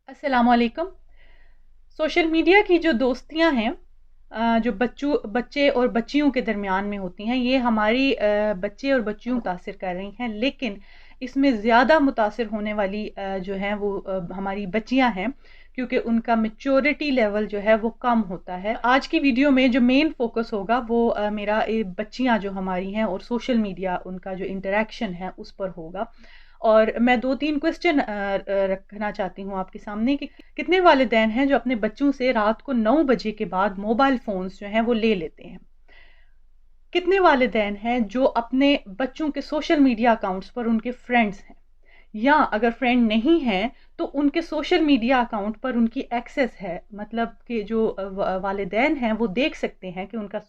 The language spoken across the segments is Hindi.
अस्सलाम वालेकुम। सोशल मीडिया की जो दोस्तियां हैं जो बच्चे और बच्चियों के दरमियान में होती हैं, ये हमारी बच्चे और बच्चियों को मुतासिर कर रही हैं, लेकिन इसमें ज़्यादा मुतासिर होने वाली जो हैं वो हमारी बच्चियां हैं, क्योंकि उनका मैच्योरिटी लेवल जो है वो कम होता है। आज की वीडियो में जो मेन फोकस होगा वो मेरा बच्चियां जो हमारी हैं और सोशल मीडिया उनका जो इंटरेक्शन है उस पर होगा। और मैं 2-3 क्वेश्चन रखना चाहती हूँ आपके सामने कि कितने वालिदैन हैं जो अपने बच्चों से रात को 9 बजे के बाद मोबाइल फ़ोन्स जो हैं वो ले लेते हैं? कितने वालिदैन हैं जो अपने बच्चों के सोशल मीडिया अकाउंट्स पर उनके फ्रेंड्स हैं? या अगर फ्रेंड नहीं हैं तो उनके सोशल मीडिया अकाउंट पर उनकी एक्सेस है, मतलब कि जो वालिदैन हैं वो देख सकते हैं कि उनका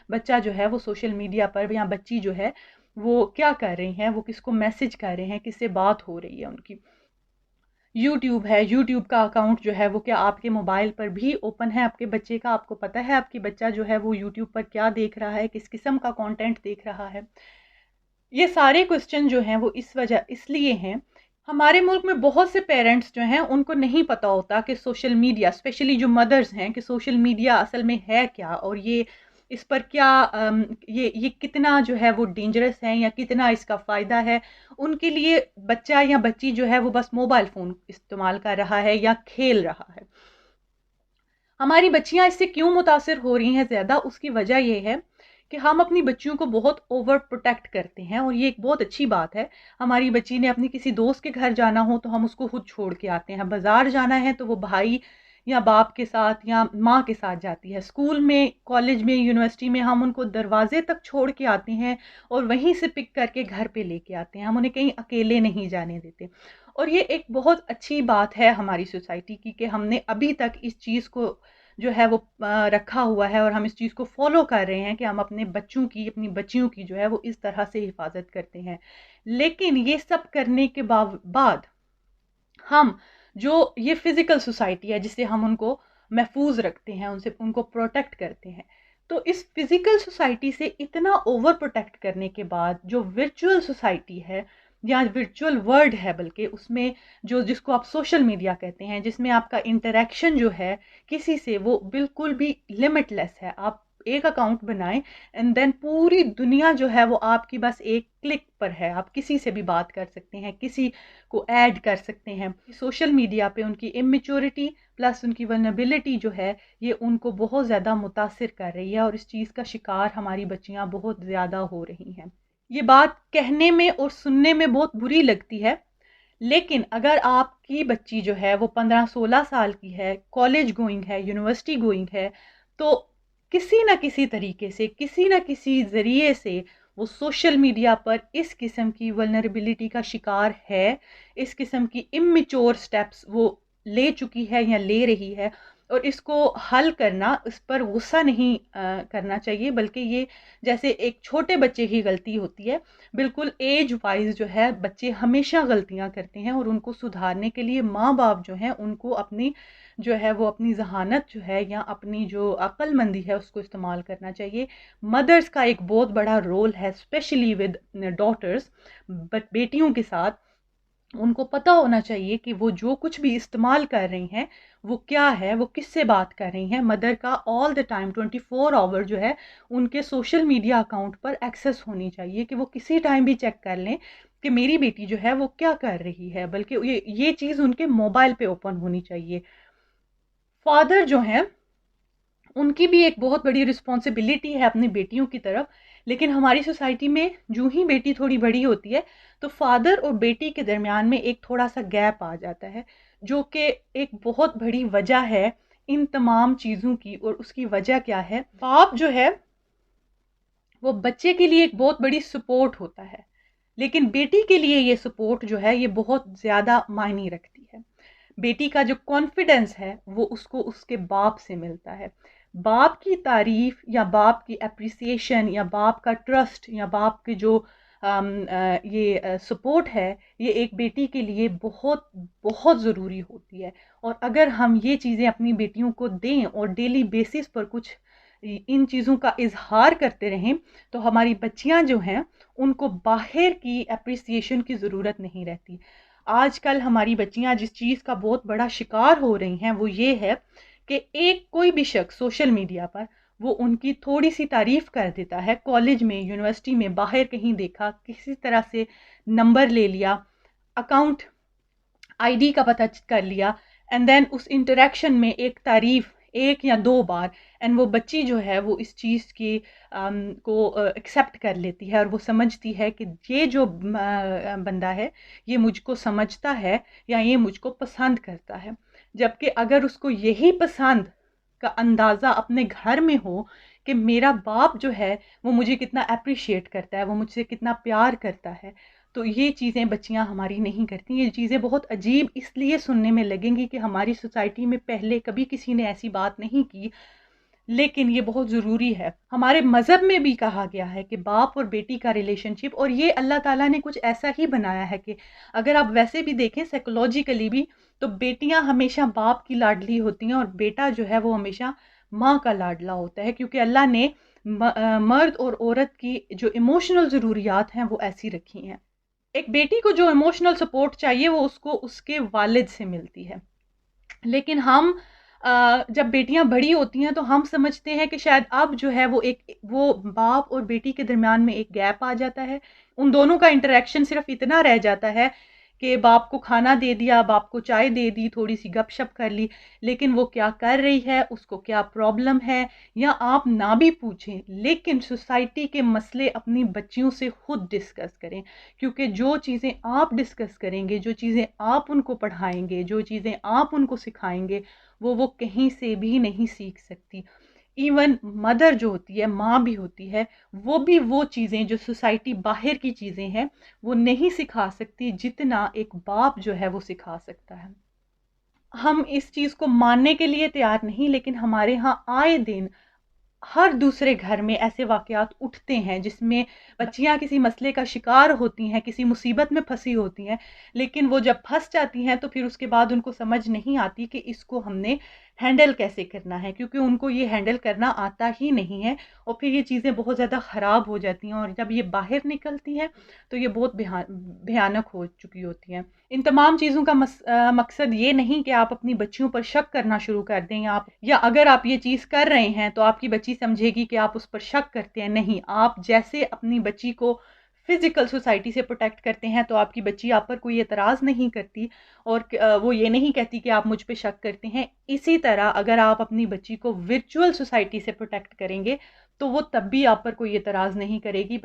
बच्चा जो है वो सोशल मीडिया पर या बच्ची जो है वो क्या कर रही हैं, वो किसको मैसेज कर रहे हैं, किससे बात हो रही है उनकी। यूट्यूब है, यूट्यूब का अकाउंट जो है वो क्या आपके मोबाइल पर भी ओपन है आपके बच्चे का? आपको पता है आपकी बच्चा जो है वो यूट्यूब पर क्या देख रहा है, किस किस्म का कंटेंट देख रहा है? ये सारे क्वेश्चन जो हैं वो इस वजह इसलिए हैं, हमारे मुल्क में बहुत से पेरेंट्स जो हैं उनको नहीं पता होता कि सोशल मीडिया, स्पेशली जो मदर्स हैं, कि सोशल मीडिया असल में है क्या, और ये इस पर क्या ये कितना जो है वो डेंजरस है या कितना इसका फ़ायदा है। उनके लिए बच्चा या बच्ची जो है वो बस मोबाइल फ़ोन इस्तेमाल कर रहा है या खेल रहा है। हमारी बच्चियां इससे क्यों मुतासिर हो रही हैं ज़्यादा, उसकी वजह ये है कि हम अपनी बच्चियों को बहुत ओवर प्रोटेक्ट करते हैं, और ये एक बहुत अच्छी बात है। हमारी बच्ची ने अपनी किसी दोस्त के घर जाना हो तो हम उसको खुद छोड़ के आते हैं, बाजार जाना है तो वो भाई या बाप के साथ या माँ के साथ जाती है, स्कूल में, कॉलेज में, यूनिवर्सिटी में हम उनको दरवाजे तक छोड़ के आते हैं और वहीं से पिक करके घर पे लेके आते हैं, हम उन्हें कहीं अकेले नहीं जाने देते। और ये एक बहुत अच्छी बात है हमारी सोसाइटी की कि हमने अभी तक इस चीज़ को जो है वो रखा हुआ है, और हम इस चीज़ को फॉलो कर रहे हैं कि हम अपने बच्चों की, अपनी बच्चियों की जो है वो इस तरह से हिफाजत करते हैं। लेकिन ये सब करने के बाद हम जो ये फिजिकल सोसाइटी है जिससे हम उनको महफूज रखते हैं, उनसे उनको प्रोटेक्ट करते हैं, तो इस फिजिकल सोसाइटी से इतना ओवर प्रोटेक्ट करने के बाद जो वर्चुअल सोसाइटी है या वर्चुअल वर्ल्ड है, बल्कि उसमें जो जिसको आप सोशल मीडिया कहते हैं, जिसमें आपका इंटरेक्शन जो है किसी से वो बिल्कुल भी लिमिटलेस है। आप एक अकाउंट बनाएं एंड देन पूरी दुनिया जो है वो आपकी बस एक क्लिक पर है, आप किसी से भी बात कर सकते हैं, किसी को ऐड कर सकते हैं। सोशल मीडिया पे उनकी इमेच्योरिटी प्लस उनकी वल्नरेबिलिटी जो है ये उनको बहुत ज़्यादा मुतासिर कर रही है, और इस चीज़ का शिकार हमारी बच्चियां बहुत ज़्यादा हो रही हैं। ये बात कहने में और सुनने में बहुत बुरी लगती है, लेकिन अगर आपकी बच्ची जो है वो 15-16 साल की है, कॉलेज गोइंग है, यूनिवर्सिटी गोइंग है, तो किसी ना किसी तरीके से, किसी ना किसी ज़रिए से वो सोशल मीडिया पर इस किस्म की वल्नरेबिलिटी का शिकार है, इस किस्म की इमेच्योर स्टेप्स वो ले चुकी है या ले रही है। और इसको हल करना, इस पर गुस्सा नहीं करना चाहिए, बल्कि ये जैसे एक छोटे बच्चे की गलती होती है, बिल्कुल एज वाइज जो है बच्चे हमेशा गलतियां करते हैं, और उनको सुधारने के लिए माँ बाप जो हैं उनको अपनी जो है वो अपनी जहानत जो है या अपनी जो अक्लमंदी है उसको इस्तेमाल करना चाहिए। मदर्स का एक बहुत बड़ा रोल है, स्पेशली विद डॉटर्स, बट बेटियों के साथ उनको पता होना चाहिए कि वो जो कुछ भी इस्तेमाल कर रही हैं वो क्या है, वो किससे बात कर रही हैं। मदर का ऑल द टाइम 24 आवर जो है उनके सोशल मीडिया अकाउंट पर एक्सेस होनी चाहिए, कि वो किसी टाइम भी चेक कर लें कि मेरी बेटी जो है वो क्या कर रही है, बल्कि ये चीज़ उनके मोबाइल पे ओपन होनी चाहिए। फादर जो हैं उनकी भी एक बहुत बड़ी रिस्पॉन्सिबिलिटी है अपनी बेटियों की तरफ, लेकिन हमारी सोसाइटी में जूं ही बेटी थोड़ी बड़ी होती है तो फादर और बेटी के दरमियान में एक थोड़ा सा गैप आ जाता है, जो कि एक बहुत बड़ी वजह है इन तमाम चीज़ों की। और उसकी वजह क्या है? बाप जो है वो बच्चे के लिए एक बहुत बड़ी सपोर्ट होता है, लेकिन बेटी के लिए ये सपोर्ट जो है ये बहुत ज़्यादा मायने रखती है। बेटी का जो कॉन्फिडेंस है वो उसको उसके बाप से मिलता है। बाप की तारीफ या बाप की अप्रिसिएशन या बाप का ट्रस्ट या बाप के जो ये सपोर्ट है, ये एक बेटी के लिए बहुत बहुत ज़रूरी होती है। और अगर हम ये चीज़ें अपनी बेटियों को दें और डेली बेसिस पर कुछ इन चीज़ों का इजहार करते रहें, तो हमारी बच्चियां जो हैं उनको बाहर की अप्रिसिएशन की ज़रूरत नहीं रहती। आजकल हमारी बच्चियां जिस चीज़ का बहुत बड़ा शिकार हो रही हैं वो ये है कि एक कोई भी शख्स सोशल मीडिया पर वो उनकी थोड़ी सी तारीफ कर देता है, कॉलेज में, यूनिवर्सिटी में, बाहर कहीं देखा, किसी तरह से नंबर ले लिया, अकाउंट आईडी का पता कर लिया, एंड देन उस इंटरेक्शन में एक तारीफ एक या दो बार, एंड वो बच्ची जो है वो इस चीज़ की को एक्सेप्ट कर लेती है और वो समझती है कि ये जो बंदा है ये मुझको समझता है या ये मुझको पसंद करता है। जबकि अगर उसको यही पसंद का अंदाज़ा अपने घर में हो कि मेरा बाप जो है वो मुझे कितना अप्रिशिएट करता है, वो मुझसे कितना प्यार करता है, तो ये चीज़ें बच्चियां हमारी नहीं करती। ये चीज़ें बहुत अजीब इसलिए सुनने में लगेंगी कि हमारी सोसाइटी में पहले कभी किसी ने ऐसी बात नहीं की, लेकिन ये बहुत ज़रूरी है। हमारे मज़हब में भी कहा गया है कि बाप और बेटी का रिलेशनशिप, और ये अल्लाह ताला ने कुछ ऐसा ही बनाया है कि अगर आप वैसे भी देखें साइकोलॉजिकली भी, तो बेटियां हमेशा बाप की लाडली होती हैं और बेटा जो है वो हमेशा माँ का लाडला होता है, क्योंकि अल्लाह ने मर्द और औरत की जो इमोशनल ज़रूरियात हैं वो ऐसी रखी हैं। एक बेटी को जो इमोशनल सपोर्ट चाहिए वो उसको उसके वालिद से मिलती है। लेकिन हम जब बेटियां बड़ी होती हैं तो हम समझते हैं कि शायद अब जो है वो बाप और बेटी के दरमियान में एक गैप आ जाता है। उन दोनों का इंटरेक्शन सिर्फ इतना रह जाता है कि बाप को खाना दे दिया, बाप को चाय दे दी, थोड़ी सी गपशप कर ली, लेकिन वो क्या कर रही है, उसको क्या प्रॉब्लम है, या आप ना भी पूछें, लेकिन सोसाइटी के मसले अपनी बच्चियों से खुद डिस्कस करें। क्योंकि जो चीज़ें आप डिस्कस करेंगे, जो चीज़ें आप उनको पढ़ाएंगे, जो चीज़ें आप उनको सिखाएंगे, वो कहीं से भी नहीं सीख सकती। इवन मदर जो होती है, माँ भी होती है, वो चीज़ें जो सोसाइटी बाहर की चीज़ें हैं वो नहीं सिखा सकती जितना एक बाप जो है वो सिखा सकता है। हम इस चीज़ को मानने के लिए तैयार नहीं, लेकिन हमारे यहाँ आए दिन हर दूसरे घर में ऐसे वाक़यात उठते हैं जिसमें बच्चियाँ किसी मसले का शिकार होती हैं, किसी मुसीबत में फंसी होती हैं, लेकिन वो जब फंस जाती हैं तो फिर उसके बाद उनको समझ नहीं आती कि इसको हमने हैंडल कैसे करना है, क्योंकि उनको ये हैंडल करना आता ही नहीं है, और फिर ये चीज़ें बहुत ज़्यादा ख़राब हो जाती हैं, और जब ये बाहर निकलती हैं तो ये बहुत भयानक हो चुकी होती हैं। इन तमाम चीज़ों का मकसद ये नहीं कि आप अपनी बच्चियों पर शक करना शुरू कर दें, या अगर आप ये चीज़ कर रहे हैं तो आपकी बच्ची समझेगी कि आप उस पर शक करते हैं। नहीं, आप जैसे अपनी बच्ची को फिजिकल सोसाइटी से प्रोटेक्ट करते हैं तो आपकी बच्ची आप पर कोई एतराज़ नहीं करती, और वो ये नहीं कहती कि आप मुझ पे शक करते हैं। इसी तरह अगर आप अपनी बच्ची को वर्चुअल सोसाइटी से प्रोटेक्ट करेंगे तो वो तब भी आप पर कोई एतराज़ नहीं करेगी।